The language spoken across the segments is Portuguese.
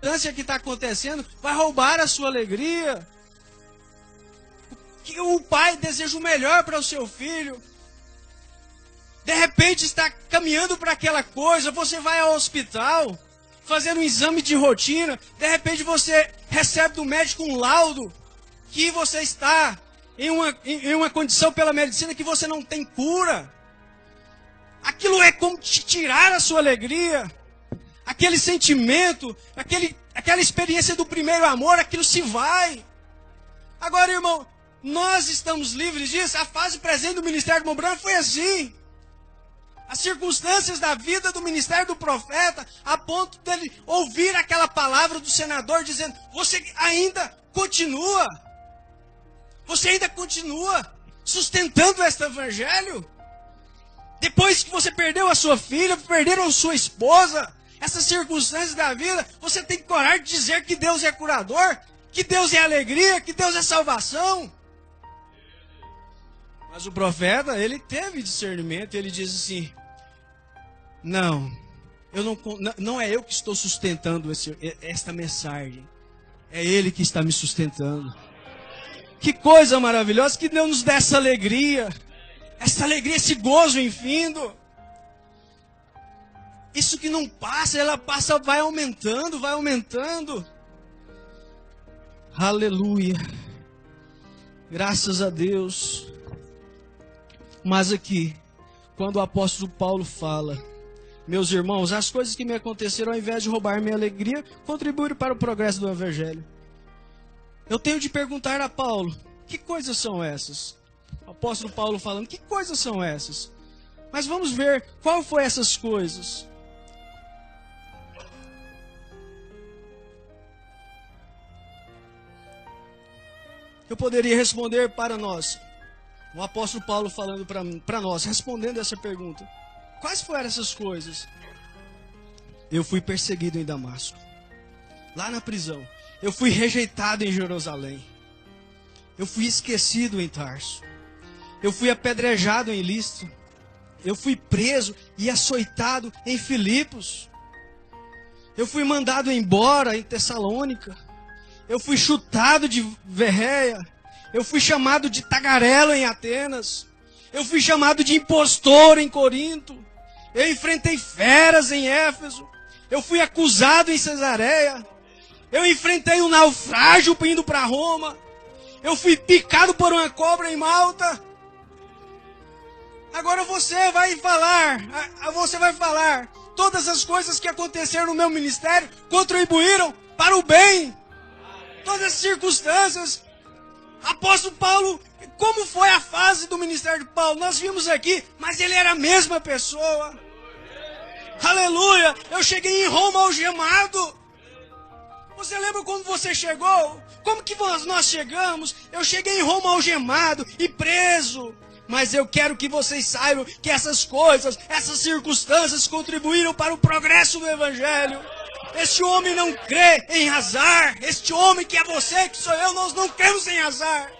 circunstância que está acontecendo vai roubar a sua alegria. Que o pai deseja o melhor para o seu filho. De repente está caminhando para aquela coisa, você vai ao hospital, fazendo um exame de rotina, de repente você recebe do médico um laudo que você está em uma condição pela medicina que você não tem cura. Aquilo é como te tirar a sua alegria. Aquele sentimento, aquela experiência do primeiro amor, aquilo se vai. Agora, irmão, nós estamos livres disso. A fase presente do ministério do Mombrana foi assim. As circunstâncias da vida do ministério do profeta, a ponto dele ouvir aquela palavra do senador dizendo: você ainda continua sustentando este evangelho? Depois que você perdeu a sua filha, perderam a sua esposa, essas circunstâncias da vida, você tem coragem de dizer que Deus é curador, que Deus é alegria, que Deus é salvação. Mas o profeta, ele teve discernimento, ele diz assim: não é eu que estou sustentando esta mensagem, é Ele que está me sustentando. Que coisa maravilhosa, que Deus nos dê essa alegria, esse gozo infindo. Isso que não passa, ela passa, vai aumentando. Aleluia. Graças a Deus. Mas aqui, quando o apóstolo Paulo fala: meus irmãos, as coisas que me aconteceram, ao invés de roubar minha alegria, contribuíram para o progresso do evangelho. Eu tenho de perguntar a Paulo: que coisas são essas? O apóstolo Paulo falando: que coisas são essas? Mas vamos ver qual foi essas coisas. Eu poderia responder para nós. O apóstolo Paulo falando para nós, respondendo essa pergunta: quais foram essas coisas? Eu fui perseguido em Damasco, lá na prisão. Eu fui rejeitado em Jerusalém. Eu fui esquecido em Tarso. Eu fui apedrejado em Listra. Eu fui preso e açoitado em Filipos. Eu fui mandado embora em Tessalônica. Eu fui chutado de Verreia. Eu fui chamado de tagarelo em Atenas. Eu fui chamado de impostor em Corinto. Eu enfrentei feras em Éfeso. Eu fui acusado em Cesareia. Eu enfrentei um naufrágio indo para Roma. Eu fui picado por uma cobra em Malta. Agora você vai falar, todas as coisas que aconteceram no meu ministério contribuíram para o bem. Todas as circunstâncias. Apóstolo Paulo, como foi a fase do ministério de Paulo? Nós vimos aqui, mas ele era a mesma pessoa. Aleluia! Eu cheguei em Roma algemado. Você lembra quando você chegou? Como que nós chegamos? Eu cheguei em Roma algemado e preso. Mas eu quero que vocês saibam que essas coisas, essas circunstâncias contribuíram para o progresso do evangelho. Este homem não crê em azar. Este homem que é você, que sou eu, nós não cremos em azar.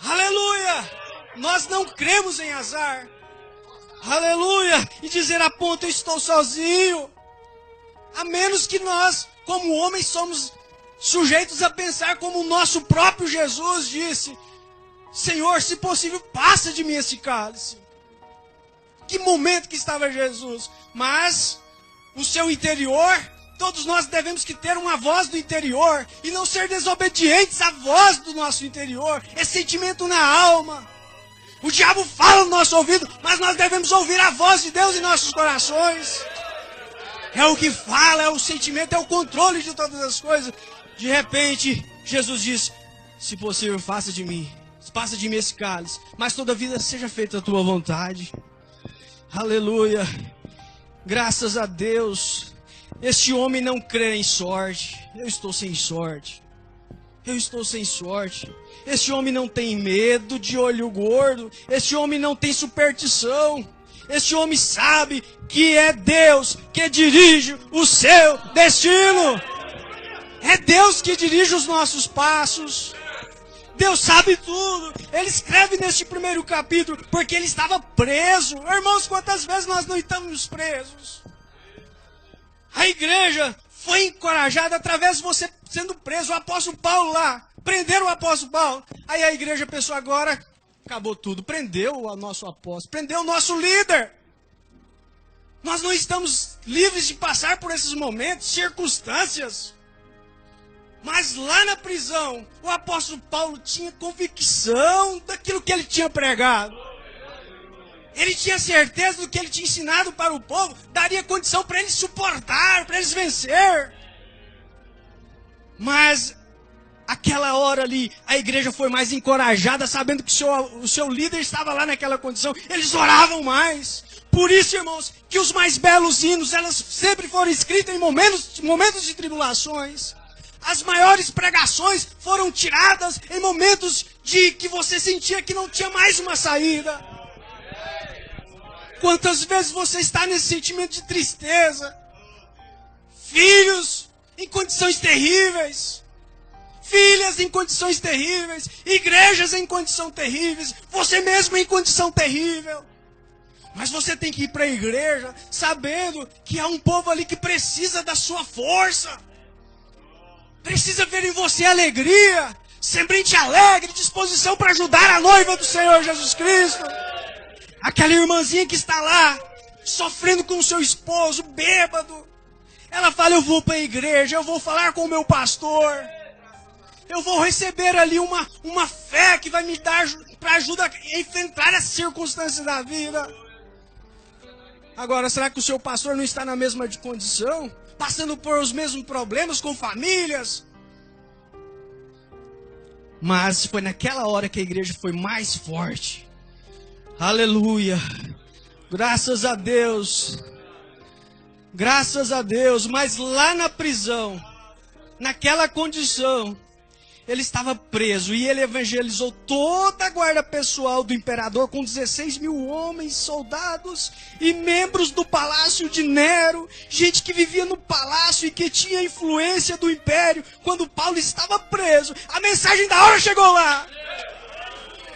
Aleluia! Nós não cremos em azar. Aleluia! E dizer a ponto, eu estou sozinho. A menos que nós, como homens, somos sujeitos a pensar como o nosso próprio Jesus disse: Senhor, se possível, passa de mim esse cálice. Que momento que estava Jesus. Mas o seu interior, todos nós devemos que ter uma voz do interior e não ser desobedientes à voz do nosso interior. Esse sentimento na alma. O diabo fala no nosso ouvido, mas nós devemos ouvir a voz de Deus em nossos corações. É o que fala, é o sentimento, é o controle de todas as coisas. De repente, Jesus diz: se possível, passa de mim esse cálice, mas todavia seja feita a tua vontade. Aleluia. Graças a Deus. Este homem não crê em sorte. Eu estou sem sorte. Este homem não tem medo de olho gordo. Este homem não tem superstição. Este homem sabe que é Deus que dirige o seu destino. É Deus que dirige os nossos passos. Deus sabe tudo. Ele escreve neste primeiro capítulo porque ele estava preso. Irmãos, quantas vezes nós não estamos presos? A igreja foi encorajada através de você sendo preso. O apóstolo Paulo lá, prenderam o apóstolo Paulo. Aí a igreja pensou, agora acabou tudo. Prendeu o nosso apóstolo, prendeu o nosso líder. Nós não estamos livres de passar por esses momentos, circunstâncias. Mas lá na prisão, o apóstolo Paulo tinha convicção daquilo que ele tinha pregado. Ele tinha certeza do que ele tinha ensinado para o povo, daria condição para eles suportar, para eles vencer. Mas aquela hora ali, a igreja foi mais encorajada, sabendo que o seu líder estava lá naquela condição. Eles oravam mais. Por isso, irmãos, que os mais belos hinos, elas sempre foram escritas em momentos de tribulações. As maiores pregações foram tiradas em momentos de que você sentia que não tinha mais uma saída. Quantas vezes você está nesse sentimento de tristeza? Filhos em condições terríveis. Filhas em condições terríveis. Igrejas em condições terríveis. Você mesmo em condição terrível. Mas você tem que ir para a igreja sabendo que há um povo ali que precisa da sua força. Precisa ver em você alegria. Semblante alegre, disposição para ajudar a noiva do Senhor Jesus Cristo. Aquela irmãzinha que está lá, sofrendo com o seu esposo, bêbado. Ela fala, eu vou para a igreja, eu vou falar com o meu pastor. Eu vou receber ali uma fé que vai me dar para ajudar a enfrentar as circunstâncias da vida. Agora, será que o seu pastor não está na mesma condição? Passando por os mesmos problemas com famílias? Mas foi naquela hora que a igreja foi mais forte. Aleluia. Graças a Deus. Graças a Deus. Mas lá na prisão, naquela condição, ele estava preso e ele evangelizou toda a guarda pessoal do imperador com 16 mil homens, soldados e membros do palácio de Nero. Gente que vivia no palácio e que tinha influência do império. Quando Paulo estava preso, a mensagem da hora chegou lá.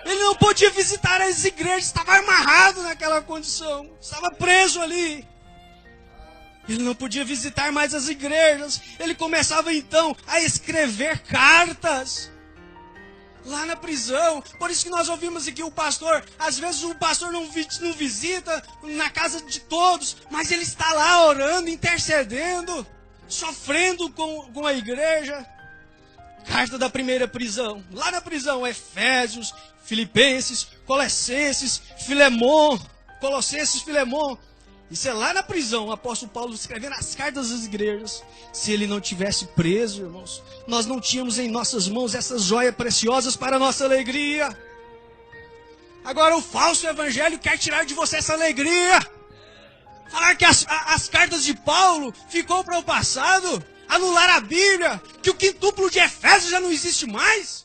Ele não podia visitar as igrejas, estava amarrado naquela condição, estava preso ali. Ele não podia visitar mais as igrejas. Ele começava então a escrever cartas lá na prisão. Por isso que nós ouvimos aqui o pastor, às vezes o pastor não visita na casa de todos, mas ele está lá orando, intercedendo, sofrendo com a igreja. Carta da primeira prisão, lá na prisão, Efésios, Filipenses, Colossenses, Filemon. Isso é lá na prisão, o apóstolo Paulo escrevendo as cartas das igrejas. Se ele não tivesse preso, irmãos, nós não tínhamos em nossas mãos essas joias preciosas para a nossa alegria. Agora o falso evangelho quer tirar de você essa alegria. Falar que as cartas de Paulo ficou para o passado, anular a Bíblia, que o quintuplo de Efésios já não existe mais.